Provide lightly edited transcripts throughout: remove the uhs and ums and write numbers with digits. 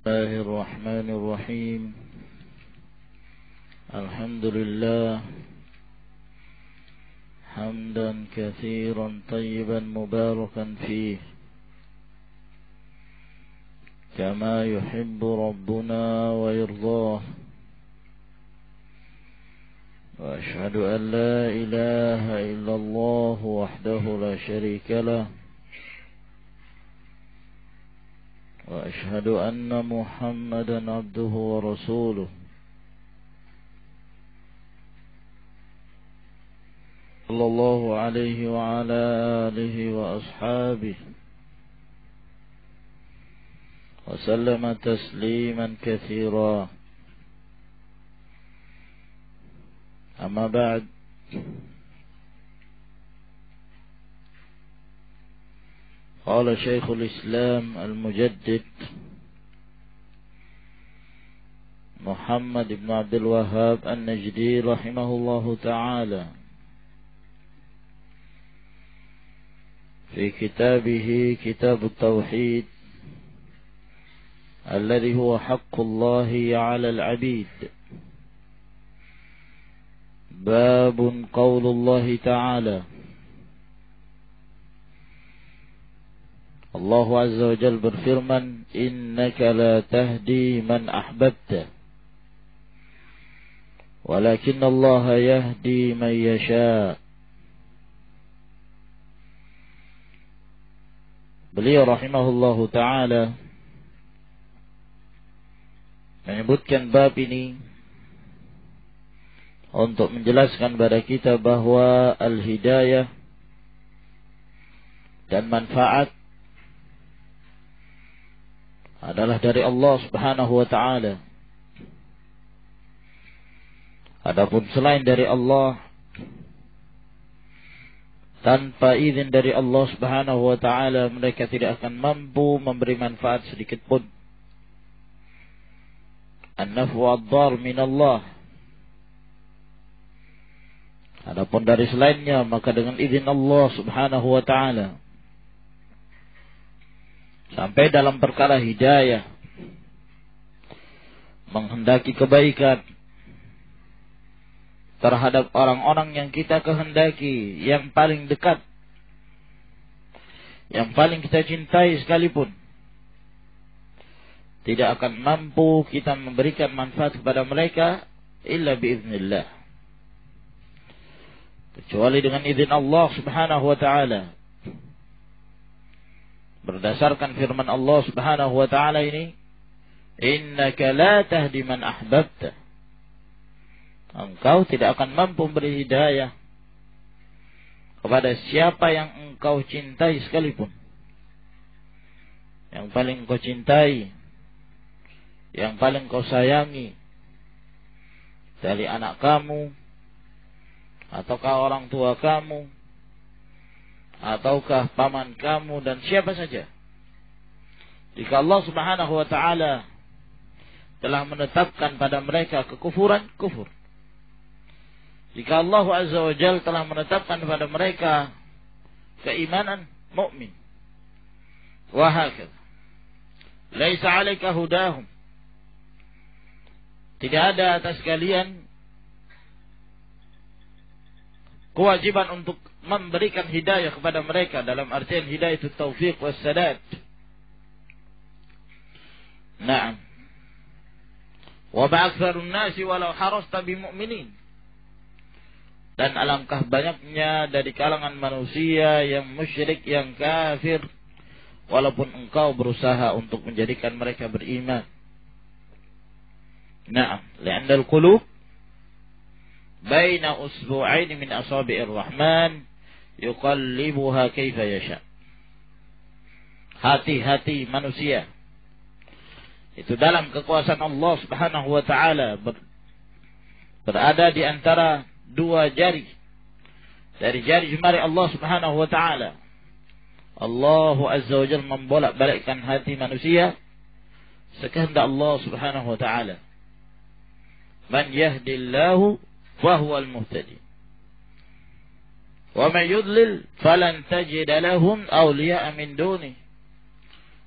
الله الرحمن الرحيم. الحمد لله حمدا كثيرا طيبا مباركا فيه كما يحب ربنا ويرضاه. وأشهد أن لا إله إلا الله وحده لا شريك له، وأشهد أن محمدا عبده ورسوله صلى الله عليه وعلى آله وأصحابه وسلم تسليما كثيرا. أما بعد، قال شيخ الإسلام المجدد محمد بن عبد الوهاب النجدي رحمه الله تعالى في كتابه كتاب التوحيد الذي هو حق الله على العبيد، باب قول الله تعالى: Allah Azza wa Jalla berfirman, innaka la tahdi man ahbabta walakin Allah yahdi man yasha. Beliau rahimahullahu ta'ala menyebutkan bab ini untuk menjelaskan kepada kita bahwa al-hidayah dan manfaat adalah dari Allah Subhanahu wa ta'ala. Adapun selain dari Allah, tanpa izin dari Allah Subhanahu wa ta'ala, mereka tidak akan mampu memberi manfaat sedikit pun. An-naf'u ad-dar min Allah. Adapun dari selainnya, maka dengan izin Allah Subhanahu wa ta'ala. Sampai dalam perkara hidayah, menghendaki kebaikan terhadap orang-orang yang kita kehendaki, yang paling dekat, yang paling kita cintai sekalipun, tidak akan mampu kita memberikan manfaat kepada mereka illa biiznillah, kecuali dengan izin Allah Subhanahu wa ta'ala. Berdasarkan firman Allah Subhanahu wa ta'ala ini, innaka la tahdi man ahbabta, engkau tidak akan mampu memberi hidayah kepada siapa yang engkau cintai sekalipun. Yang paling engkau cintai, yang paling engkau sayangi, dari anak kamu, ataukah orang tua kamu, ataukah paman kamu, dan siapa saja. Jika Allah Subhanahu wa ta'ala telah menetapkan pada mereka kekufuran, kufur. Jika Allah Azza wa Jalla telah menetapkan pada mereka keimanan, mukmin. Wa hakadha. Laisa 'alaika hudahum. Tidak ada atas kalian kewajiban untuk memberikan hidayah kepada mereka, dalam artian hidayah itu taufiq was sadad. Naam. Wa ba'aktsarun nasi walau harasta bimu'minin. Dan alangkah banyaknya dari kalangan manusia yang musyrik, yang kafir, walaupun engkau berusaha untuk menjadikan mereka beriman. Naam, li'anna al-qulub baina usbu'ain min asabi'ir rahman yuqallibuha kaifa yasha. Hati-hati manusia itu dalam kekuasaan Allah Subhanahu wa ta'ala, berada di antara dua jari dari jari jemari Allah Subhanahu wa ta'ala. Allah Azza wa Jalla membolak-balikkan hati manusia sekehendak Allah Subhanahu wa ta'ala. Man yahdillahu fahuwal muhtadi wa man yudlil falan tajida lahum awliya'a min duni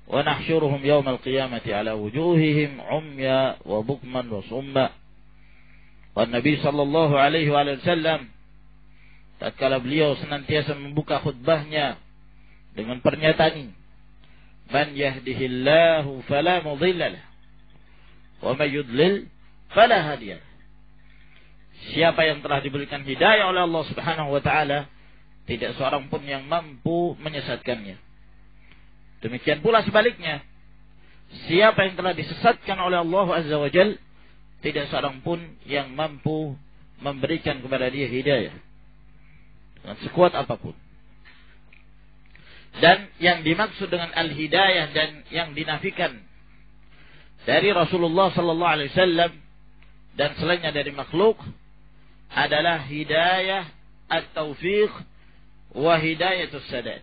wa nahsyuruhum yaumal qiyamati ala wujuhihim umya wa bukman wa summa. Dan Nabi sallallahu alaihi wasallam tatkala beliau senantiasa membuka khutbahnya dengan pernyataan ini, man yahdihillahu fala mudilla lahu wa may yudlil fala hadiya. Siapa yang telah diberikan hidayah oleh Allah Subhanahu wa taala, tidak seorang pun yang mampu menyesatkannya. Demikian pula sebaliknya, siapa yang telah disesatkan oleh Allah Azza wa Jalla, tidak seorang pun yang mampu memberikan kepada dia hidayah dengan sekuat apapun. Dan yang dimaksud dengan al-hidayah dan yang dinafikan dari Rasulullah sallallahu alaihi wasallam dan selainnya dari makhluk adalah hidayah at-taufiq wa hidayatus sadad.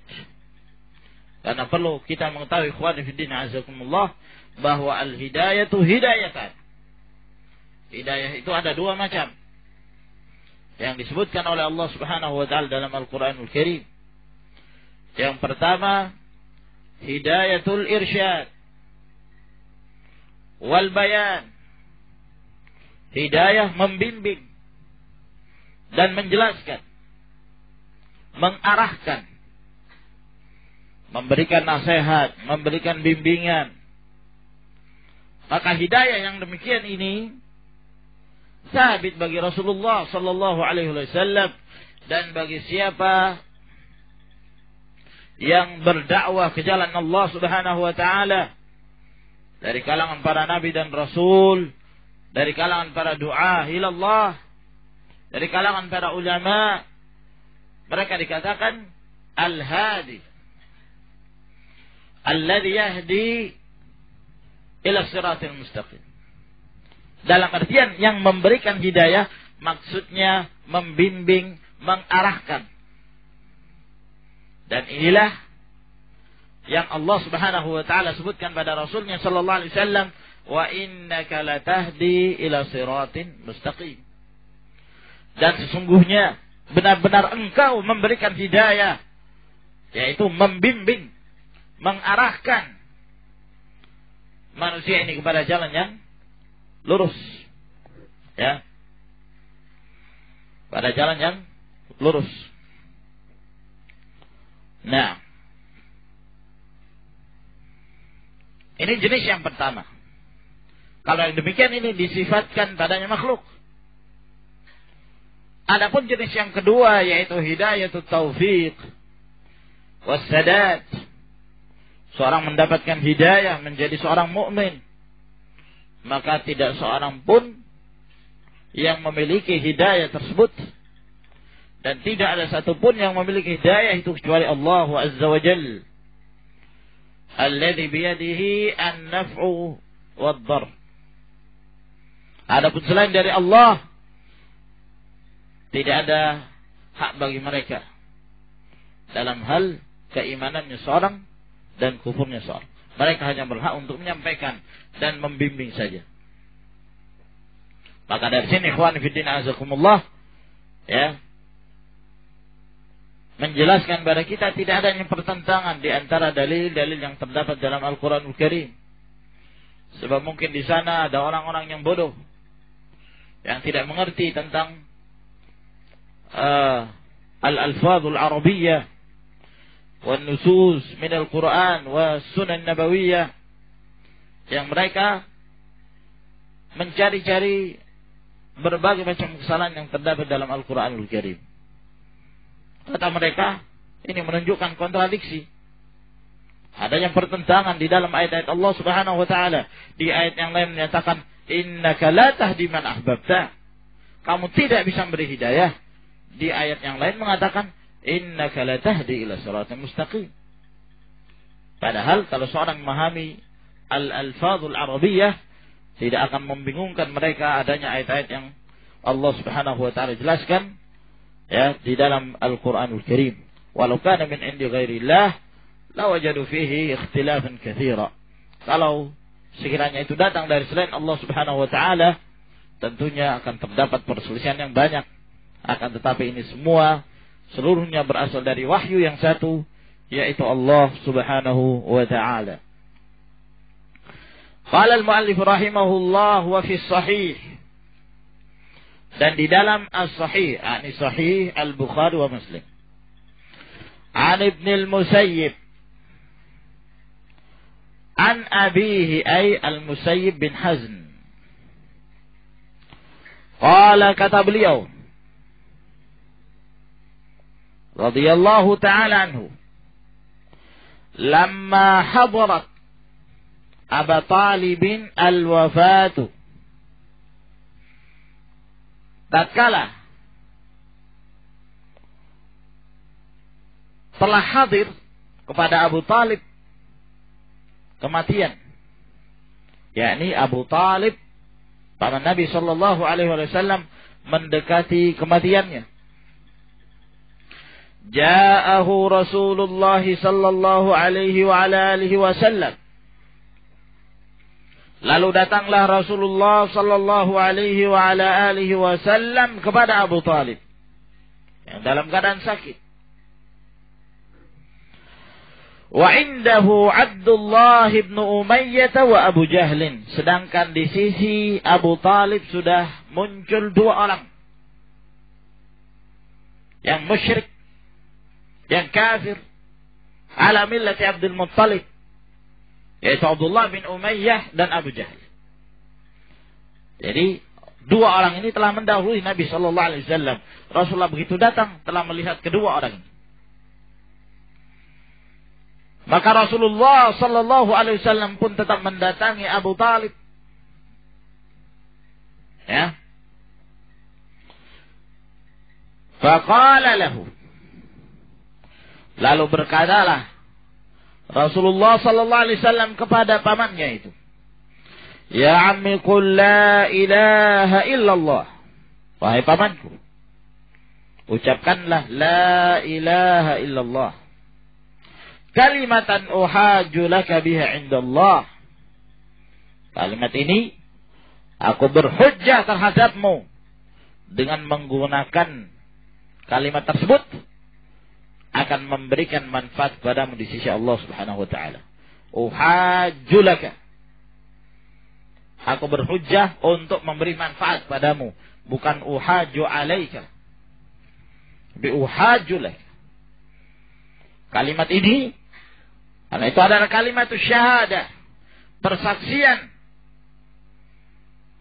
Karena perlu kita mengetahui ikhwan fillah azakumullah bahwa al-hidayatu hidayatan. Hidayah itu ada dua macam yang disebutkan oleh Allah Subhanahu wa taala dalam Al-Qur'anul Karim. Yang pertama, hidayatul irsyad wal bayan. Hidayah membimbing dan menjelaskan, mengarahkan, memberikan nasihat, memberikan bimbingan. Maka hidayah yang demikian ini sabit bagi Rasulullah sallallahu alaihi wasallam dan bagi siapa yang berdakwah ke jalan Allah Subhanahu wa taala dari kalangan para nabi dan rasul, dari kalangan para du'a ila Allah, dari kalangan para ulama. Mereka dikatakan al-hadi alladhi yahdi ila siratil mustaqim. Dalam artian yang memberikan hidayah, maksudnya membimbing, mengarahkan. Dan inilah yang Allah Subhanahu wa taala sebutkan pada Rasulnya sallallahu alaihi wasallam, wa innaka latahdi ila siratin mustaqim. Dan sesungguhnya benar-benar engkau memberikan hidayah, yaitu membimbing, mengarahkan manusia ini kepada jalan yang lurus, ya, pada jalan yang lurus. Nah, ini jenis yang pertama. Kalau yang demikian ini disifatkan padanya makhluk. Adapun jenis yang kedua yaitu hidayatut taufiq wassadad. Seorang mendapatkan hidayah menjadi seorang mukmin, maka tidak seorang pun yang memiliki hidayah tersebut, dan tidak ada satupun yang memiliki hidayah itu kecuali Allah Azza wa Jalla, alladzi biyadihi an-naf'u wad-darr. Adapun selain dari Allah, tidak ada hak bagi mereka dalam hal keimanannya seorang dan kufurnya seorang. Mereka hanya berhak untuk menyampaikan dan membimbing saja. Maka dari sini ikhwan fillah azakumullah, ya, menjelaskan kepada kita tidak adanya pertentangan di antara dalil-dalil yang terdapat dalam Al-Qur'anul Karim. Sebab mungkin di sana ada orang-orang yang bodoh yang tidak mengerti tentang al-alfadhul arabiyyah wan nusus min al-Qur'an wa sunan nabawiyah, yang mereka mencari-cari berbagai macam kesalahan yang terdapat dalam Al-Qur'anul Karim. Kata mereka, ini menunjukkan kontradiksi. Adanya pertentangan di dalam ayat-ayat Allah Subhanahu wa taala. Di ayat yang lain menyatakan, innaka la tahdi man ahbabta. Kamu tidak bisa memberi hidayah. Di ayat yang lain mengatakan, innaka la tahdi ila siratal mustaqim. Padahal kalau seorang memahami al-alfadhul arabiyyah, tidak akan membingungkan mereka adanya ayat-ayat yang Allah Subhanahu wa taala jelaskan, ya, di dalam Al-Qur'anul Karim. Walau kana min indi ghairillah lawajadu fihi ikhtilafan katsira. Kalau sekiranya itu datang dari selain Allah Subhanahu wa taala, tentunya akan terdapat perselisihan yang banyak. Akan tetapi ini semua seluruhnya berasal dari wahyu yang satu, yaitu Allah Subhanahu wa taala. Qala al-muallif rahimahullah wa fi sahih. Dan di dalam as-sahih, yakni sahih al-Bukhari wa Muslim. An Ibn al-Musayyib an abihi ay al-Musayyib bin Hazn. Qala kata beliau radhiyallahu ta'ala anhu, lamma hadarat Aba Talibin al-wafatu, tatkala telah hadir kepada Abu Talib kematian, yakni Abu Talib paman Nabi sallallahu alaihi wasallam mendekati kematiannya. Ja'ahu Rasulullah sallallahu alaihi wa ala alihi wasallam, lalu datanglah Rasulullah sallallahu alaihi wa ala alihi wasallam kepada Abu Talib yang dalam keadaan sakit. Wa indahu Abdullah ibn Umayyah wa Abu Jahlin. Sedangkan di sisi Abu Talib sudah muncul dua orang yang musyrik, yang kafir, ala millati Abdul Muttalib, yaitu Abdullah bin Umayyah dan Abu Jahal. Jadi dua orang ini telah mendahului Nabi sallallahu alaihi wasallam. Rasulullah begitu datang telah melihat kedua orang ini. Maka Rasulullah sallallahu alaihi wasallam pun tetap mendatangi Abu Talib. Ya. Faqala lahu. Lalu berkatalah Rasulullah sallallahu alaihi wasallam kepada pamannya itu, ya ammi qul la ilaha illallah. Wahai pamanku, ucapkanlah la ilaha illallah. Kalimatan uhaju laka biha indallah. Kalimat ini aku berhujjah terhadapmu dengan menggunakan kalimat tersebut akan memberikan manfaat padamu di sisi Allah Subhanahu wa taala. Uhaju laka. Aku berhujjah untuk memberi manfaat padamu, bukan uhaju alaika. Bi uhaju laka. Kalimat ini, karena itu adalah kalimat syahadah, persaksian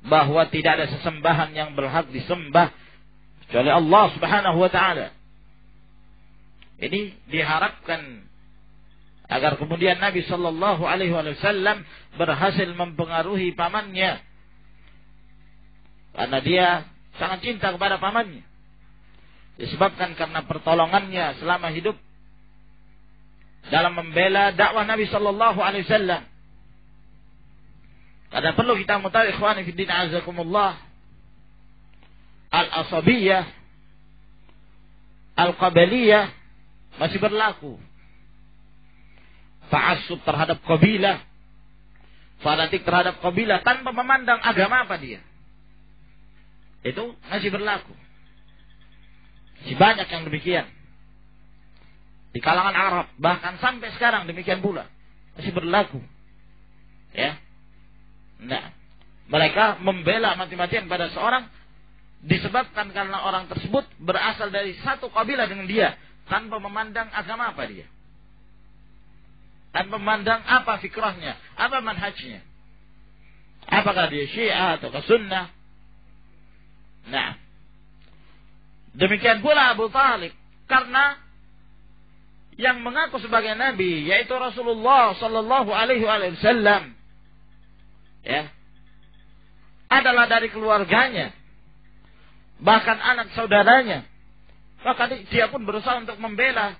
bahwa tidak ada sesembahan yang berhak disembah kecuali Allah Subhanahu wa taala. Ini diharapkan agar kemudian Nabi sallallahu alaihi wasallam berhasil mempengaruhi pamannya, karena dia sangat cinta kepada pamannya, disebabkan karena pertolongannya selama hidup dalam membela dakwah Nabi sallallahu alaihi wasallam. Karena perlu kita mengetahui ikhwani fiddin azakumullah, al-asabiyah, al-qabaliyah masih berlaku. Ta'assub terhadap kabilah, fanatik terhadap kabilah tanpa memandang agama apa dia, itu masih berlaku. Masih banyak yang demikian di kalangan Arab, bahkan sampai sekarang demikian pula masih berlaku. Ya, nah, mereka membela mati-matian pada seorang disebabkan karena orang tersebut berasal dari satu kabilah dengan dia, tanpa memandang agama apa dia, tanpa memandang apa fikrahnya, apa manhajnya, apakah dia Syiah atau Sunnah. Nah, demikian pula Abu Talib, karena yang mengaku sebagai nabi yaitu Rasulullah sallallahu alaihi wasallam, ya, adalah dari keluarganya, bahkan anak saudaranya. Maka dia pun berusaha untuk membela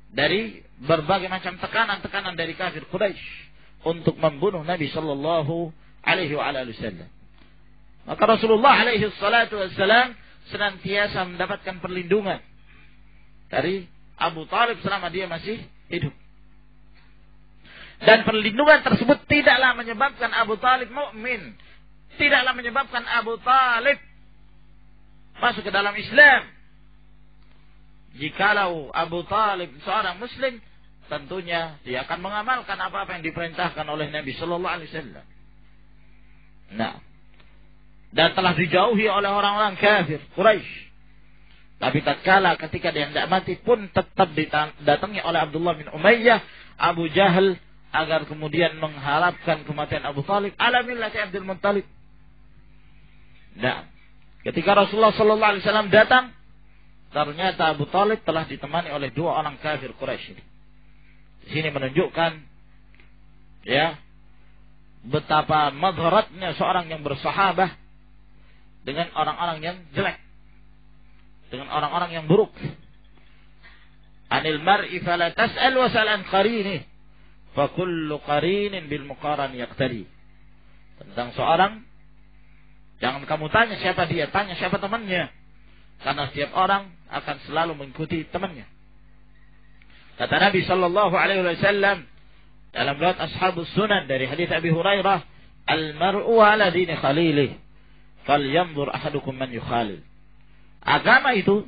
dari berbagai macam tekanan-tekanan dari kafir Quraisy untuk membunuh Nabi sallallahu alaihi wasallam. Maka Rasulullah alaihi salatu wassalam senantiasa mendapatkan perlindungan dari Abu Talib selama dia masih hidup. Dan perlindungan tersebut tidaklah menyebabkan Abu Talib mukmin, tidaklah menyebabkan Abu Talib masuk ke dalam Islam. Jikalau Abu Talib seorang muslim, tentunya dia akan mengamalkan apa-apa yang diperintahkan oleh Nabi Sallallahu Alaihi Wasallam. Nah, dan telah dijauhi oleh orang-orang kafir Quraisy. Tapi tatkala ketika dia hendak mati pun tetap didatangi oleh Abdullah bin Umayyah, Abu Jahal, agar kemudian mengharapkan kematian Abu Talib ala millati Abdul Muttalib. Nah, ketika Rasulullah Sallallahu Alaihi Wasallam datang, ternyata Abu Talib telah ditemani oleh dua orang kafir Quraisy. Di sini menunjukkan, ya, betapa madharatnya seorang yang bersahabah dengan orang-orang yang jelek, dengan orang-orang yang buruk. Anil mar'i fala tas'al wa sal an qarini fa kullu qarinin bil muqaran yaqtadi. Tentang seorang, jangan kamu tanya siapa dia, tanya siapa temannya, karena setiap orang akan selalu mengikuti temannya. Kata Nabi sallallahu alaihi wasallam dalam riwayat Ashabus Sunan dari hadis Abi Hurairah, al-mar'u ala dini khalilih falyanzur ahadukum man yukhalil. Agama itu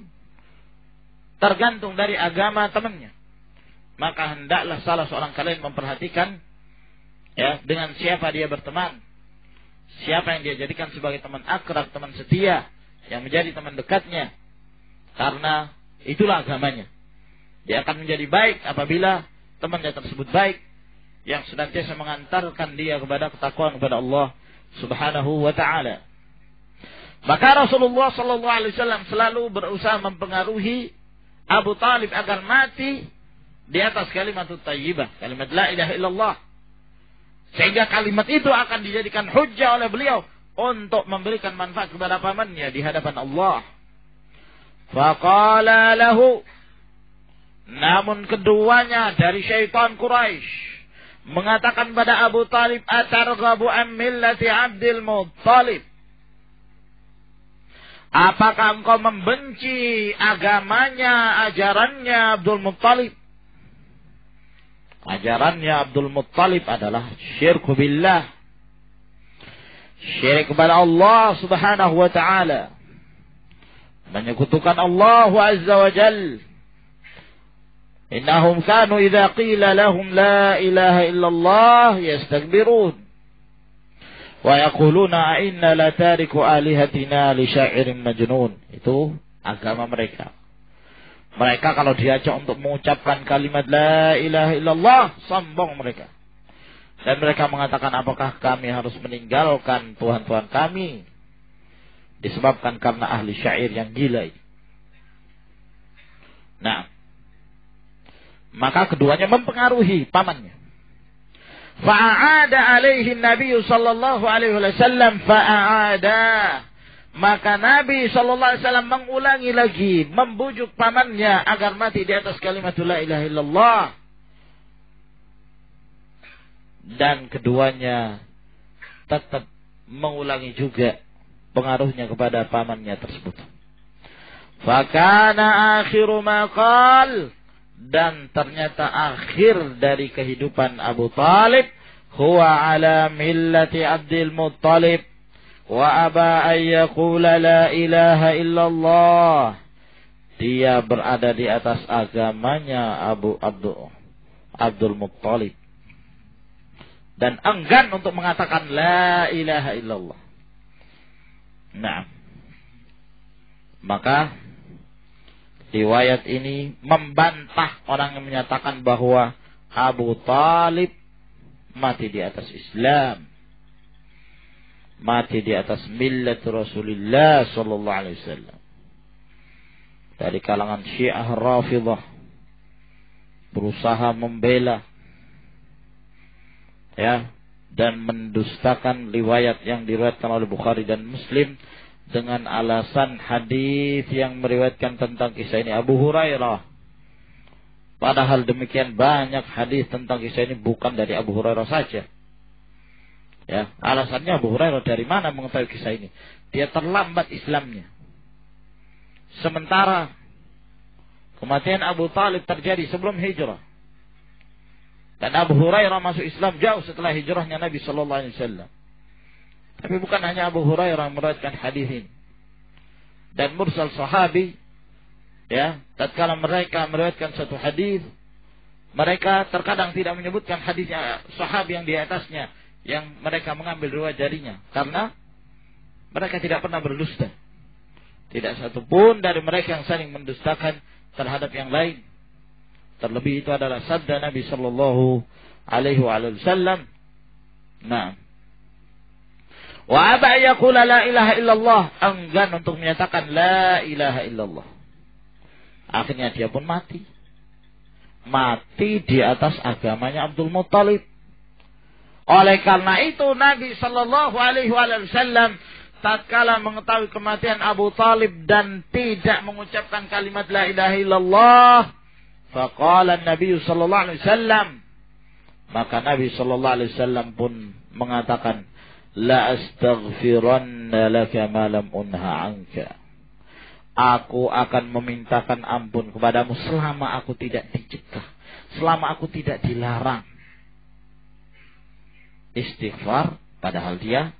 tergantung dari agama temannya. Maka hendaklah salah seorang kalian memperhatikan, ya, dengan siapa dia berteman, siapa yang dia jadikan sebagai teman akrab, teman setia, yang menjadi teman dekatnya. Karena itulah agamanya. Dia akan menjadi baik apabila temannya tersebut baik, yang senantiasa mengantarkan dia kepada ketakwaan kepada Allah Subhanahu wa ta'ala. Maka Rasulullah sallallahu alaihi wasallam selalu berusaha mempengaruhi Abu Talib agar mati di atas kalimat thayyibah, kalimat la ilaha illallah. Sehingga kalimat itu akan dijadikan hujjah oleh beliau untuk memberikan manfaat kepada pamannya di hadapan Allah. Faqala lahu, namun keduanya dari syaitan Quraisy mengatakan pada Abu Talib, atarghabu an millati Abdul Muttalib, apakah engkau membenci agamanya, ajarannya Abdul Muttalib? Ajarannya Abdul Muttalib adalah syirku billah, syirik kepada Allah Subhanahu wa ta'ala, menyekutukan Allah Azza wa Jalla. Innahum kanu idza qila lahum la ilaha illallah yastakbirun wa yaquluna inna la tariku alihatina li sya'irin majnun. Itu agama mereka. Mereka kalau diajak untuk mengucapkan kalimat la ilaha illallah, sombong mereka. Dan mereka mengatakan, apakah kami harus meninggalkan Tuhan-Tuhan kami disebabkan karena ahli syair yang gila ini. Nah, maka keduanya mempengaruhi pamannya. Fa'ada alaihi Nabi sallallahu alaihi wasallam fa'ada. Maka Nabi sallallahu alaihi wasallam mengulangi lagi, membujuk pamannya agar mati di atas kalimat la ilaha illallah. Dan keduanya tetap mengulangi juga pengaruhnya kepada pamannya tersebut. Fakana akhiru ma qal, dan ternyata akhir dari kehidupan Abu Talib, huwa ala millati Abdul Muttalib wa aba an yaqula la ilaha illallah. Dia berada di atas agamanya Abdul Muttalib dan enggan untuk mengatakan la ilaha illallah. Nah, maka riwayat ini membantah orang yang menyatakan bahwa Abu Talib mati di atas Islam, mati di atas millat Rasulullah sallallahu alaihi wasallam. Dari kalangan Syiah Rafidhah berusaha membela, ya, dan mendustakan riwayat yang diriwayatkan oleh Bukhari dan Muslim dengan alasan hadis yang meriwayatkan tentang kisah ini Abu Hurairah. Padahal demikian banyak hadis tentang kisah ini bukan dari Abu Hurairah saja. Ya, alasannya Abu Hurairah dari mana mengetahui kisah ini? Dia terlambat Islamnya. Sementara kematian Abu Talib terjadi sebelum hijrah. Dan Abu Hurairah masuk Islam jauh setelah hijrahnya Nabi sallallahu alaihi wasallam. Tapi bukan hanya Abu Hurairah meriwayatkan hadis ini. Dan mursal sahabi, ya, tatkala mereka meriwayatkan satu hadis, mereka terkadang tidak menyebutkan hadisnya sahabi yang di atasnya, yang mereka mengambil dua jarinya, karena mereka tidak pernah berdusta. Tidak satupun dari mereka yang saling mendustakan terhadap yang lain. Terlebih itu adalah sabda Nabi sallallahu alaihi wasallam. Nah, wa aba yaqula la ilaha illallah, enggan untuk menyatakan la ilaha illallah. Akhirnya dia pun mati. Mati di atas agamanya Abdul Muttalib. Oleh karena itu Nabi sallallahu alaihi wasallam tatkala mengetahui kematian Abu Talib dan tidak mengucapkan kalimat la ilaha illallah, faqala Nabi sallallahu alaihi wasallam, maka Nabi sallallahu alaihi wasallam pun mengatakan, la astaghfiranna laka ma lam unha anka. Aku akan memintakan ampun kepadamu selama aku tidak dicegah, selama aku tidak dilarang. Istighfar padahal dia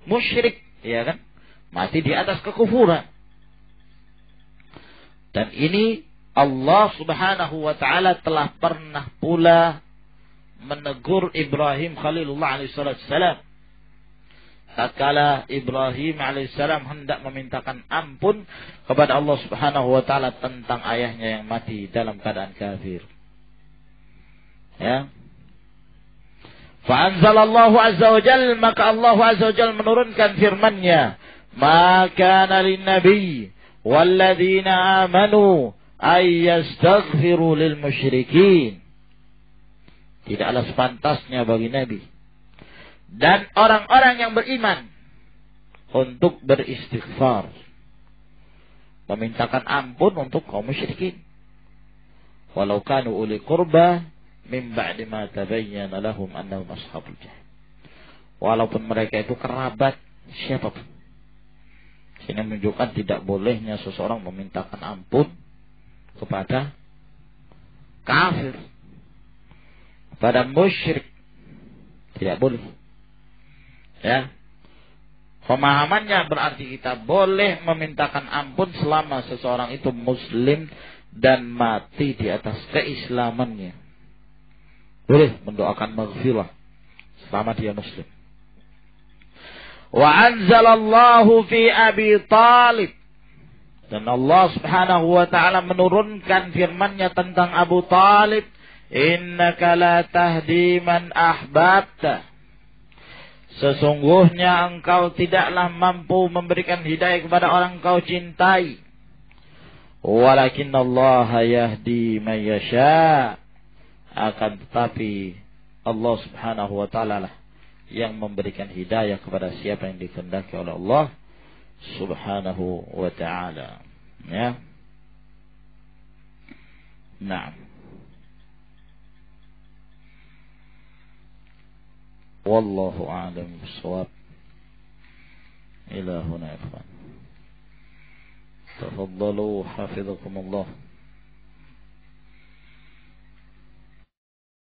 musyrik, ya kan? Mati di atas kekufuran. Dan ini Allah Subhanahu wa taala telah pernah pula menegur Ibrahim Khalilullah alaihi salam. Tatkala Ibrahim alaihissalam hendak memintakan ampun kepada Allah Subhanahu wa taala tentang ayahnya yang mati dalam keadaan kafir. Ya. Fa anzalallahu azza wa jalla, maka Allah azza wa jalla menurunkan firman-Nya, "Ma kana lin-nabiy walladzina amanu ay yastaghfiru lil musyrikin." Tidaklah sepantasnya bagi Nabi dan orang-orang yang beriman untuk beristighfar, memintakan ampun untuk kaum musyrikin, walau kanu uli qurba min ba'di ma tabayyana lahum annahum ashabul jahim, walaupun mereka itu kerabat siapapun. Ini menunjukkan tidak bolehnya seseorang memintakan ampun kepada kafir, kepada musyrik, tidak boleh. Ya, pemahamannya berarti kita boleh memintakan ampun selama seseorang itu muslim dan mati di atas keislamannya. Boleh mendoakan maghfirah selama dia muslim. Wa anzalallahu fi Abi Talib, dan Allah Subhanahu wa taala menurunkan firman-Nya tentang Abu Talib, innaka la tahdi man ahbabta. Sesungguhnya engkau tidaklah mampu memberikan hidayah kepada orang kau cintai. Walakinnallaha yahdi man yasha. Akan tetapi Allah Subhanahu wa taala lah yang memberikan hidayah kepada siapa yang dikehendaki oleh Allah Subhanahu wa taala. Ya. Nah. Wallahu a'lam bishawab. Ila huna ikhwan. Tafaddalu hafizakumullah.